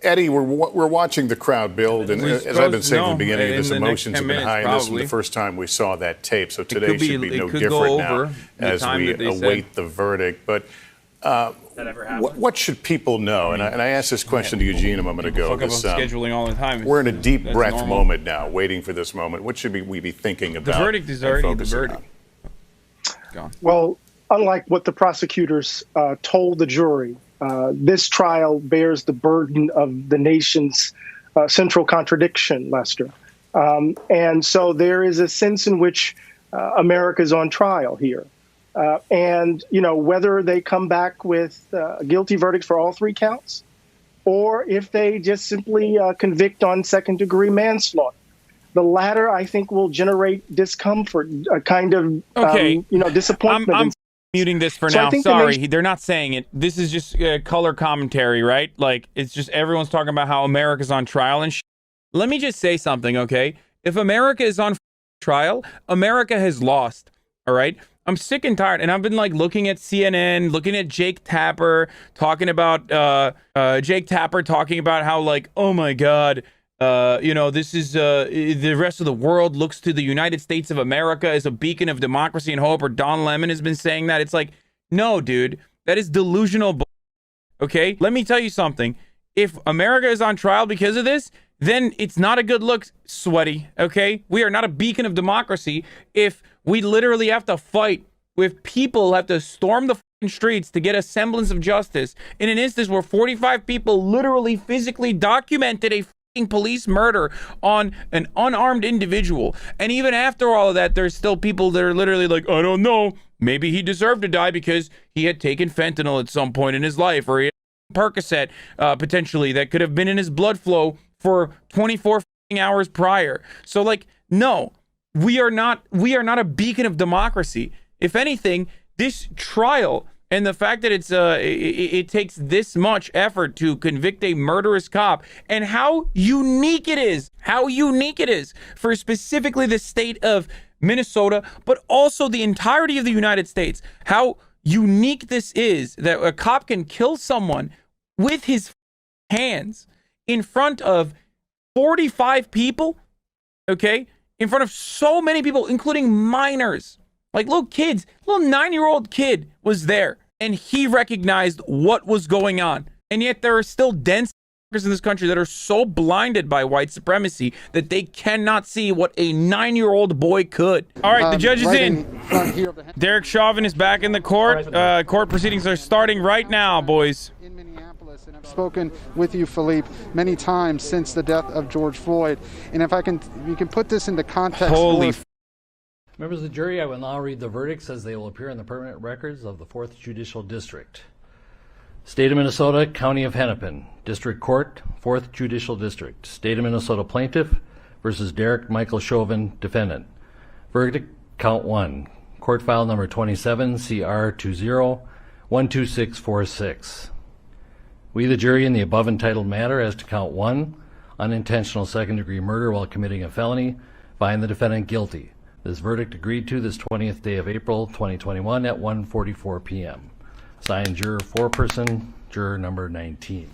Eddie, we're watching the crowd build, and as I've been saying from the beginning, this emotions have been high, and this was the first time we saw that tape, so today should be no different now as we await the verdict. But what should people know? And I asked this question to Eugene a moment ago. Scheduling all the time. We're in a deep breath moment now, waiting for this moment. What should we be thinking about? The verdict is already the verdict. Well, unlike what the prosecutors told the jury, this trial bears the burden of the nation's central contradiction, Lester. And so there is a sense in which America is on trial here. And, you know, whether they come back with guilty verdicts for all three counts, or if they just simply convict on second-degree manslaughter. The latter, I think, will generate discomfort, a kind of, disappointment. I'm muting this for now. Sorry, they're not saying it. This is just color commentary, right? Like, it's just everyone's talking about how America's on trial and Let me just say something, okay? If America is on trial, America has lost, all right? I'm sick and tired, and I've been, like, looking at CNN, looking at Jake Tapper, talking about, how, like, oh, my God, this is, the rest of the world looks to the United States of America as a beacon of democracy and hope, or Don Lemon has been saying that. It's like, no, dude, that is delusional, okay? Let me tell you something. If America is on trial because of this, then it's not a good look, sweaty, okay? We are not a beacon of democracy if we literally have to fight with people who have to storm the streets to get a semblance of justice in an instance where 45 people literally physically documented a police murder on an unarmed individual. And even after all of that, there's still people that are literally like, I don't know, maybe he deserved to die because he had taken fentanyl at some point in his life, or he had Percocet potentially that could have been in his blood flow for 24 hours prior. So, like, no, we are not a beacon of democracy. If anything, this trial and the fact that it takes this much effort to convict a murderous cop, and how unique it is for specifically the state of Minnesota, but also the entirety of the United States, how unique this is that a cop can kill someone with his hands in front of 45 people, okay? In front of so many people, including minors. Like little kids, little 9-year-old kid was there, and he recognized what was going on. And yet there are still dense in this country that are so blinded by white supremacy that they cannot see what a 9-year-old boy could. All right, the judge is in. Derek Chauvin is back in the court. Court proceedings are starting right now, boys. In Minneapolis, and I've spoken with you, Philippe, many times since the death of George Floyd. And if you can put this into context. Holy Members of the jury, I will now read the verdicts as they will appear in the permanent records of the 4th Judicial District. State of Minnesota, County of Hennepin, District Court, 4th Judicial District. State of Minnesota Plaintiff versus Derek Michael Chauvin, Defendant. Verdict, Count 1. Court File Number 27, CR 20-12646. We, the jury, in the above entitled matter as to Count 1, unintentional second-degree murder while committing a felony, find the defendant guilty. This verdict agreed to this 20th day of April 2021 at 1:44 p.m. Signed, juror foreperson, juror number 19.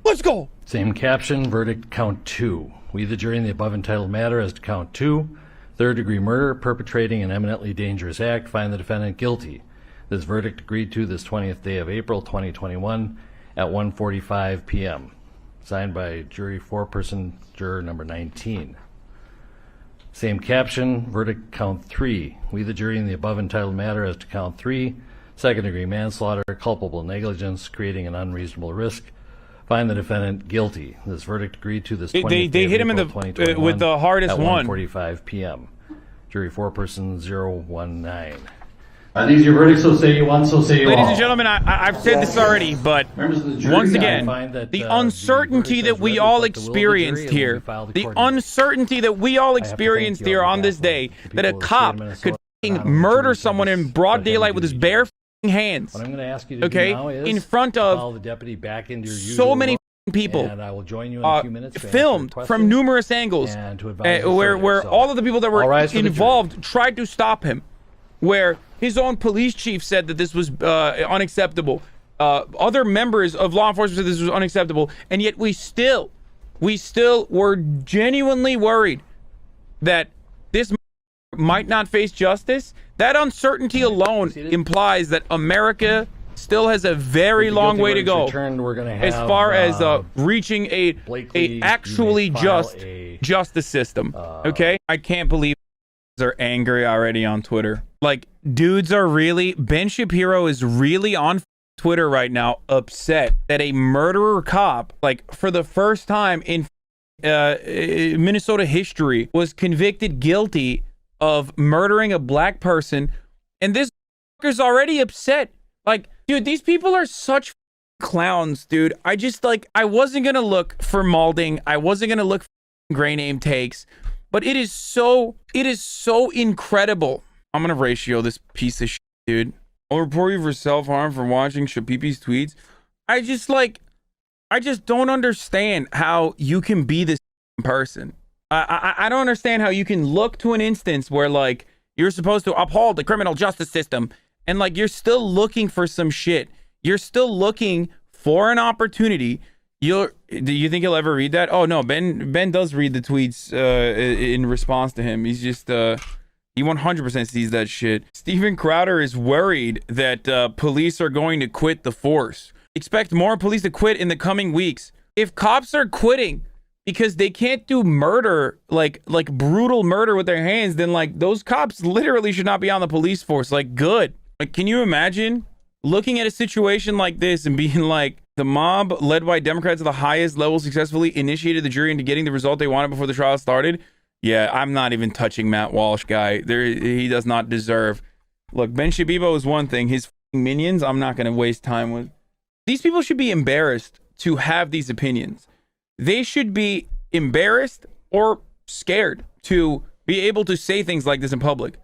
Let's go. Same caption, verdict count 2. We, the jury, in the above entitled matter as to count 2, third-degree murder, perpetrating an eminently dangerous act, find the defendant guilty. This verdict agreed to this 20th day of April 2021 at 1:45 p.m. Signed by jury foreperson, juror number 19. Same caption, verdict count 3. We, the jury, in the above entitled matter as to count 3, second-degree manslaughter, culpable negligence, creating an unreasonable risk, find the defendant guilty. This verdict agreed to this 20th they hit him in the with the hardest one at 1:45 p.m. Jury foreperson 019. Are these your verdicts? So say you one, so say you all. Ladies and gentlemen, I've said this already, but once again, the uncertainty that we all experienced here, the uncertainty that we all experienced here on this day, that a cop could murder someone in broad daylight with his bare hands, what I'm going to ask you to do now is in front of follow the deputy back into your so many people, and I will join you in a few minutes filmed from numerous angles, where all of the people that were involved tried to stop him, where his own police chief said that this was unacceptable. Other members of law enforcement said this was unacceptable, and yet we still were genuinely worried that this might not face justice. That uncertainty alone implies that America still has a very long way to go as far as reaching a actually just justice system. Okay, I can't believe are angry already on Twitter. Like, dudes are really, Ben Shapiro is really on Twitter right now, upset that a murderer cop, like, for the first time in Minnesota history, was convicted guilty of murdering a black person, and this is already upset. Like, dude, these people are such clowns, dude. I just, like, I wasn't gonna look for molding. I wasn't gonna look for gray name takes, but it is so incredible. I'm gonna ratio this piece of shit, dude. I'll report you for self-harm for watching Shapipi's tweets. I just don't understand how you can be this person. I don't understand how you can look to an instance where, like, you're supposed to uphold the criminal justice system, and, like, you're still looking for some shit. You're still looking for an opportunity. Do you think he'll ever read that? Oh no, Ben does read the tweets in response to him. He's just he 100% sees that shit. Steven Crowder is worried that police are going to quit the force. Expect more police to quit in the coming weeks. If cops are quitting because they can't do murder, like brutal murder with their hands, then, like, those cops literally should not be on the police force. Like, good. Like, can you imagine looking at a situation like this and being like, the mob led by Democrats at the highest level successfully initiated the jury into getting the result they wanted before the trial started? Yeah, I'm not even touching Matt Walsh, guy. He does not deserve. Look, Ben Shabibo is one thing. His minions, I'm not going to waste time with. These people should be embarrassed to have these opinions. They should be embarrassed or scared to be able to say things like this in public.